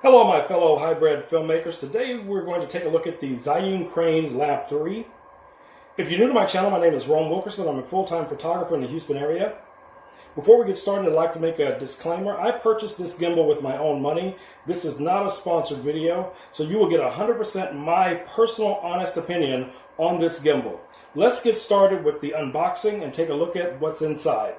Hello my fellow hybrid filmmakers. Today we're going to take a look at the Zhiyun Crane Lab 3. If you're new to my channel, my name is Ron Wilkerson. I'm a full-time photographer in the Houston area. Before we get started, I'd like to make a disclaimer. I purchased this gimbal with my own money. This is not a sponsored video, so you will get 100% my personal honest opinion on this gimbal. Let's get started with the unboxing and take a look at what's inside.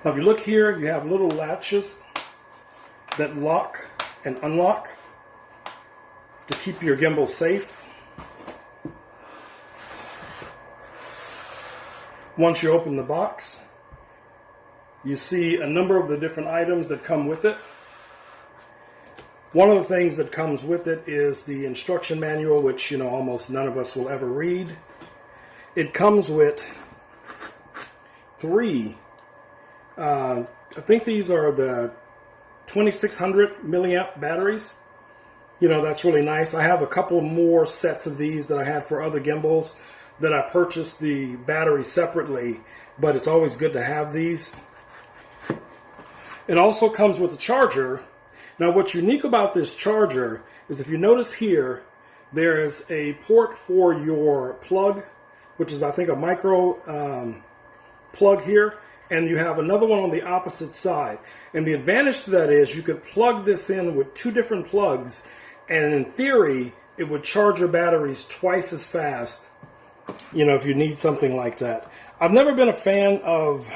Now if you look here, you have little latches that lock and unlock to keep your gimbal safe. Once you open the box, you see a number of the different items that come with it. One of the things that comes with it is the instruction manual, which almost none of us will ever read. It comes with three I think these are the 2600 milliamp batteries. That's really nice. I have a couple more sets of these that I had for other gimbals that I purchased the battery separately, but it's always good to have these. It also comes with a charger. Now what's unique about this charger is if you notice here, there is a port for your plug, which is I think a micro plug here. And you have another one on the opposite side. And the advantage to that is you could plug this in with two different plugs, and in theory, it would charge your batteries twice as fast, if you need something like that. I've never been a fan of,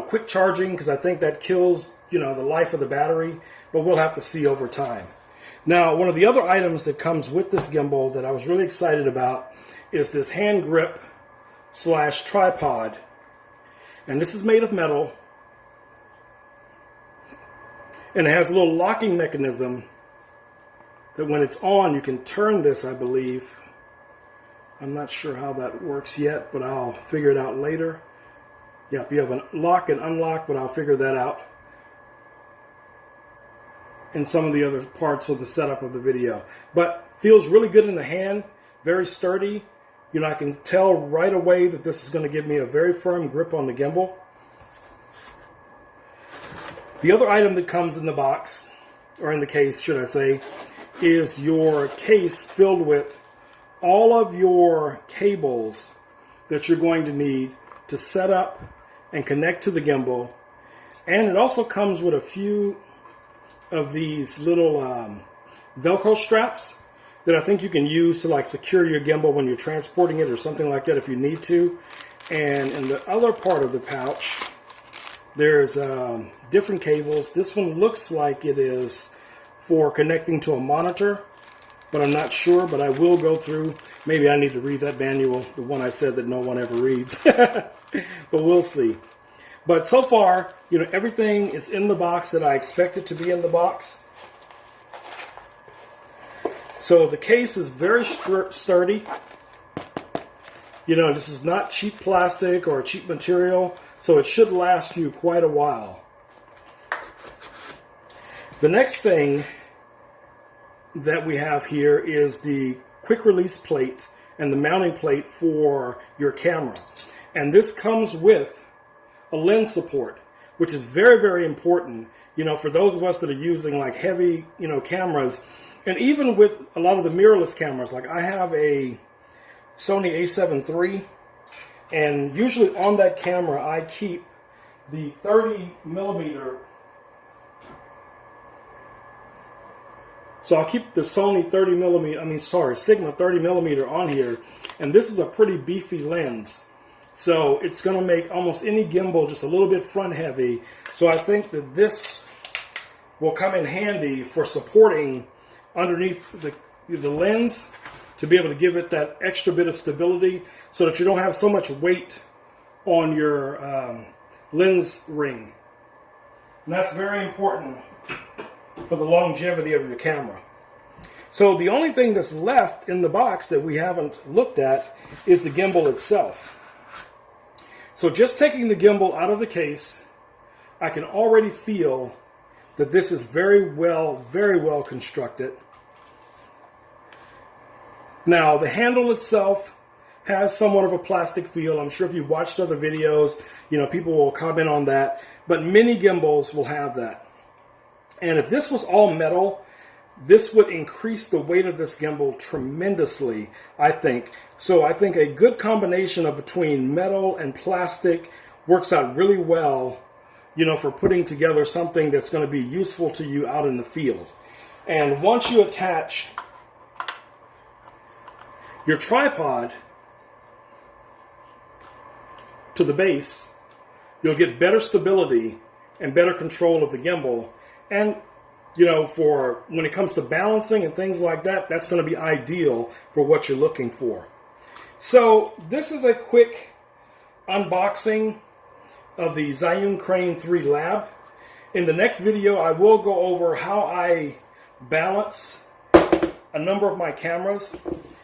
quick charging, because I think that kills, the life of the battery, but we'll have to see over time. Now, one of the other items that comes with this gimbal that I was really excited about is this hand grip / tripod. And this is made of metal, and it has a little locking mechanism that when it's on, you can turn this, I believe. I'm not sure how that works yet, but I'll figure it out later. Yep, you have a lock and unlock, but I'll figure that out in some of the other parts of the setup of the video. But feels really good in the hand, very sturdy. I can tell right away that this is going to give me a very firm grip on the gimbal. The other item that comes in the box, or in the case, should I say, is your case filled with all of your cables that you're going to need to set up and connect to the gimbal. And it also comes with a few of these little Velcro straps that I think you can use to secure your gimbal when you're transporting it or something like that if you need to. And in the other part of the pouch, there's different cables. This one looks like it is for connecting to a monitor, but I'm not sure, but I will go through. Maybe I need to read that manual, the one I said that no one ever reads. But we'll see. But so far, everything is in the box that I expected to be in the box. So the case is very sturdy. This is not cheap plastic or cheap material, so it should last you quite a while. The next thing that we have here is the quick release plate and the mounting plate for your camera. And this comes with a lens support, which is very, very important, for those of us that are using heavy, cameras. And even with a lot of the mirrorless cameras, like I have a Sony a7 III, and usually on that camera I keep the 30 millimeter. So I'll keep the Sony Sigma 30 millimeter on here, and this is a pretty beefy lens. So it's going to make almost any gimbal just a little bit front heavy. So I think that this will come in handy for supporting underneath the lens to be able to give it that extra bit of stability so that you don't have so much weight on your lens ring. And that's very important for the longevity of your camera. So the only thing that's left in the box that we haven't looked at is the gimbal itself. So just taking the gimbal out of the case, I can already feel that this is very well constructed. Now, the handle itself has somewhat of a plastic feel. I'm sure if you've watched other videos, people will comment on that. But many gimbals will have that. And if this was all metal, this would increase the weight of this gimbal tremendously, I think. So I think a good combination of between metal and plastic works out really well, for putting together something that's going to be useful to you out in the field. And once you attach your tripod to the base, you'll get better stability and better control of the gimbal. And for when it comes to balancing and things like that, that's going to be ideal for what you're looking for. So this is a quick unboxing of the Zhiyun Crane 3 Lab. In the next video, I will go over how I balance a number of my cameras.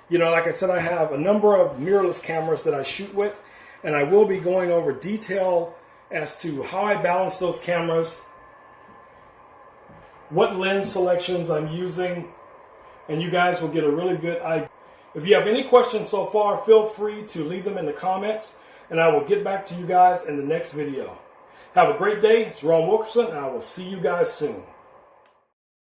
Like I said, I have a number of mirrorless cameras that I shoot with, and I will be going over detail as to how I balance those cameras, what lens selections I'm using, and you guys will get a really good idea. If you have any questions so far, feel free to leave them in the comments, and I will get back to you guys in the next video. Have a great day. It's Ron Wilkerson, and I will see you guys soon.